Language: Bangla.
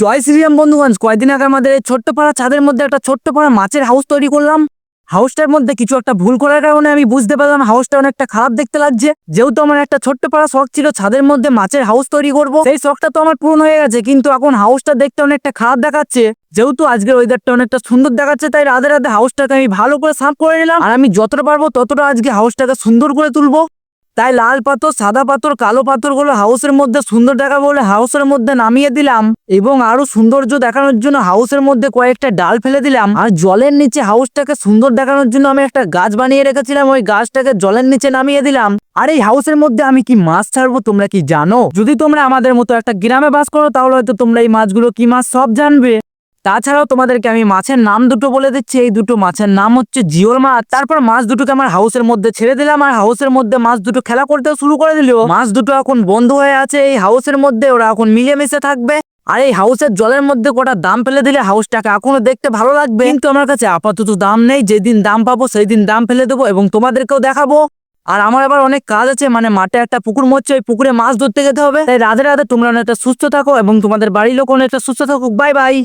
জয় শ্রীরাম বন্ধুগণ, কয়েকদিন আগে আমাদের এই ছোট্ট পাড়া ছাদের মধ্যে একটা ছোট্ট পাড়া মাছের হাউস তৈরি করলাম। হাউসটার মধ্যে কিছু একটা ভুল করার কারণে আমি বুঝতে পারলাম হাউসটা অনেকটা খারাপ দেখতে লাগছে। যেহেতু আমার একটা ছোট্ট পাড়া শখ ছিল ছাদের মধ্যে মাছের হাউস তৈরি করব, সেই শখটা তো আমার পূরণ হয়ে গেছে, কিন্তু এখন হাউসটা দেখতে অনেকটা খারাপ দেখাচ্ছে। যেহেতু আজকের ওয়েদারটা অনেকটা সুন্দর দেখাচ্ছে, তাই রাতে রাতে হাউসটাকে আমি ভালো করে সাফ করে নিলাম। আর আমি যতটা পারবো ততটা আজকে হাউসটাকে সুন্দর করে তুলবো। তাই লাল পাথর, সাদা পাথর, কালো পাথরগুলো হাউসের মধ্যে সুন্দর দেখা বলে হাউসের মধ্যে নামিয়ে দিলাম, এবং আরো সৌন্দর্য দেখানোর জন্য হাউসের মধ্যে কয়েকটা ডাল ফেলে দিলাম। আর জলের নিচে হাউসটাকে সুন্দর দেখানোর জন্য আমি একটা গাছ বানিয়ে রেখেছিলাম, ওই গাছটাকে জলের নিচে নামিয়ে দিলাম। আর এই হাউসের মধ্যে আমি কি মাছ ছাড়বো তোমরা কি জানো? যদি তোমরা আমাদের মতো একটা গ্রামে বাস করো তাহলে হয়তো তোমরা এই মাছগুলো কি মাছ সব জানবে। তাছাড়াও তোমাদেরকে আমি মাছের নাম দুটো বলে দিচ্ছি। এই দুটো মাছের নাম হচ্ছে জিওল মাছ। তারপর মাছ দুটোকে আমার হাউসের মধ্যে ছেড়ে দিলাম, আর হাউসের মধ্যে মাছ দুটো খেলা করতে শুরু করে দিল। মাছ দুটো এখন বন্ধু হয়ে আছে এই হাউসের মধ্যে, ওরা এখন মিলেমিশে থাকবে। আর এই হাউসের জলের মধ্যে কটা দাম ফেলে দিলে হাউসটাকে এখনো দেখতে ভালো লাগবে, কিন্তু আমার কাছে আপাতত দাম নেই। যেদিন দাম পাবো সেই দিন দাম ফেলে দেবো এবং তোমাদেরকেও দেখাবো। আর আমার আবার অনেক কাজ আছে, মানে মাঠে একটা পুকুর মরছে, ওই পুকুরে মাছ ধরতে যেতে হবে। তাই রাধে রাধে, তোমরা অনেকটা সুস্থ থাকো এবং তোমাদের বাড়ির লোক অনেকটা সুস্থ থাকুক। Bye bye.